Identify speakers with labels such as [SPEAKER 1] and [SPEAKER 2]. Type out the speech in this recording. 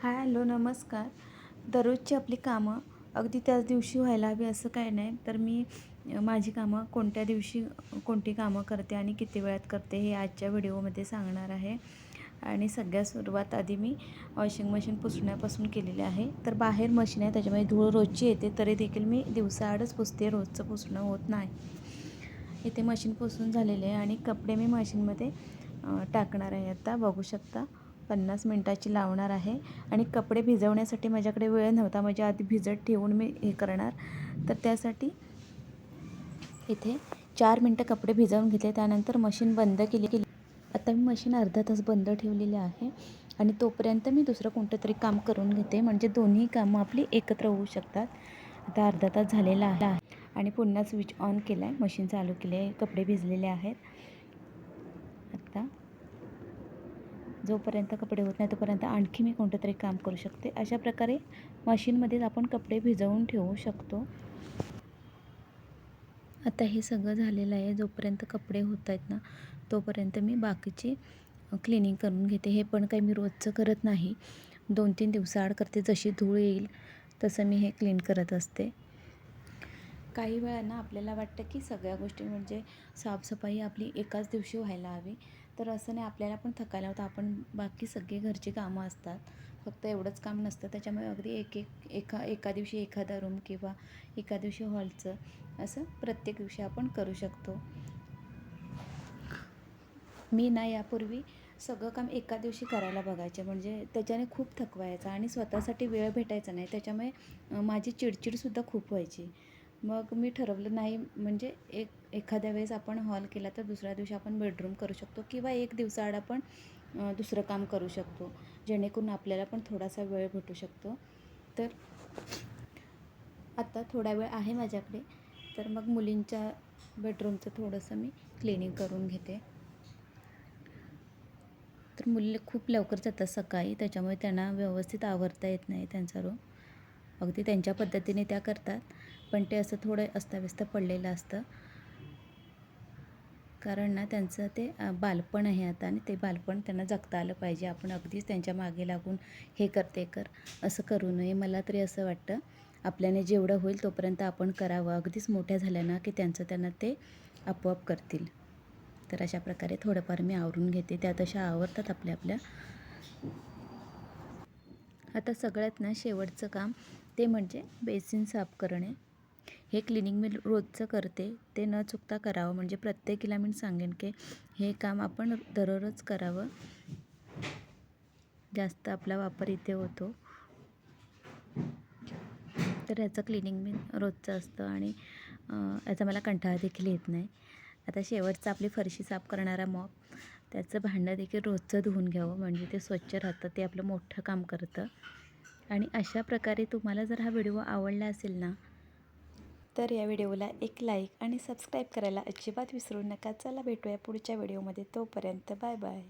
[SPEAKER 1] Hi hello नमस्कार. दररोजची आपली कामं अगदी त्याच दिवशी व्हायला हवी असं काही नाही. तर मी माझी कामं कोणत्या दिवशी कोणती कामं करते आणि किती वेळात करते हे आजच्या व्हिडिओमध्ये सांगणार आहे. आणि सगळ्यात सुरुवात आधी मी वॉशिंग मशीन पुसण्यापासून केलेली आहे. तर बाहेर मशीन आहे त्याच्यामुळे धूळ रोजची येते, तरी देखील मी दिवसाआडच पुसते, रोजचं पुसणं होत नाही. इथे मशीन पुसून झालेले आहे आणि कपडे मी मशीनमध्ये टाकणार आहे. आता बघू शकता 50 मिनटाची लावणार आहे. आणि कपडे भिजवण्यासाठी माझ्याकडे वेळ नव्हता, म्हणजे आधी भिजत ठेवून मी हे करणार. तर त्यासाठी इथे 4 मिनटं कपडे भिजवून घेतले, त्यानंतर मशीन बंद केली. आता मी मशीन अर्धा तास बंद ठेवलेली आहे आणि तोपर्यंत मी दुसरं कोणतं तरी काम करून घेते, म्हणजे दोन्ही कामं आपली एकत्र होऊ शकतात. आता अर्धा तास झालेला आहे आणि पुन्हा स्विच ऑन केला आहे, मशीन चालू केली आहे, कपडे भिजलेले आहेत. आता जोपर्यंत कपडे होत नाही तोपर्यंत आणखी मी कोणतं तरी काम करू शकते. अशा प्रकारे मशीनमध्येच आपण कपडे भिजवून ठेवू शकतो. आता हे सगळं झालेलं आहे. जोपर्यंत कपडे होत आहेत ना तोपर्यंत मी बाकीची क्लिनिंग करून घेते. हे पण काही मी रोजचं करत नाही, 2-3 दिवसाआड करते. जशी धूळ येईल तसं मी हे क्लीन करत असते. काही वेळांना आपल्याला वाटतं की सगळ्या गोष्टी म्हणजे साफसफाई आपली एकाच दिवशी व्हायला हवी, तर असं नाही. आपल्याला पण थकायला होतं, आपण बाकी सगळी घरची कामं असतात, फक्त एवढंच काम नसतं. त्याच्यामुळे अगदी एका दिवशी एखादा रूम किंवा एका दिवशी हॉलचं, असं प्रत्येक दिवशी आपण करू शकतो. मी ना यापूर्वी सगळं काम एका दिवशी करायला बघायचे, म्हणजे त्याच्याने खूप थकवा यायचा आणि स्वतःसाठी वेळ भेटायचा नाही. त्याच्यामुळे माझी चिडचिडसुद्धा खूप व्हायची. मग मी ठरवलं नाही, म्हणजे एखाद्या वेळेस आपण हॉल केला तर दुसऱ्या दिवशी आपण बेडरूम करू शकतो किंवा एक दिवसाआड आपण दुसरं काम करू शकतो, जेणेकरून आपल्याला पण थोडासा वेळ भेटू शकतो. तर आता थोडा वेळ आहे माझ्याकडे, तर मग मुलींच्या बेडरूमचं थोडंसं मी क्लिनिंग करून घेते. तर मुली खूप लवकर जातात सकाळी, त्याच्यामुळे त्यांना व्यवस्थित आवरता येत नाही त्यांचा रूम. अगदी त्यांच्या पद्धतीने त्या करतात, पण ते असं थोडं अस्ताव्यस्त पडलेलं असतं, कारण ना त्यांचं ते बालपण आहे आता आणि ते बालपण त्यांना जगता आलं पाहिजे. आपण अगदीच त्यांच्या मागे लागून हे कर ते कर असं करू नये. मला तरी असं वाटतं, आपल्याने जेवढं होईल तोपर्यंत आपण करावं. अगदीच मोठ्या झाल्या ना की त्यांना ते आपोआप करतील. तर अशा प्रकारे थोडंफार मी आवरून घेते, त्या तशा आवरतात आपल्या. आता सगळ्यात ना शेवटचं काम ते म्हणजे बेसिन साफ करणे. हे क्लिनिंग मी रोजचं करते, ते न चुकता करावं. म्हणजे प्रत्येकीला मी सांगेन की हे काम आपण दररोज करावं. जास्त आपला वापर इथे होतो, तर याचं क्लिनिंग मी रोजचं असतं आणि याचा मला कंटाळा देखील येत नाही. आता शेवटचं आपली फरशी साफ करणारा मॉप, त्याचं भांडं देखील रोजचं धुवून घ्यावं, म्हणजे ते स्वच्छ राहतं, ते आपलं मोठं काम करतं. आणि अशा प्रकारे तुम्हाला जर हा व्हिडिओ आवडला असेल ना, तर या व्हिडिओला एक लाईक आणि सबस्क्राईब करायला अजिबात विसरू नका. चला भेटूया पुढच्या व्हिडिओमध्ये. तोपर्यंत बाय बाय.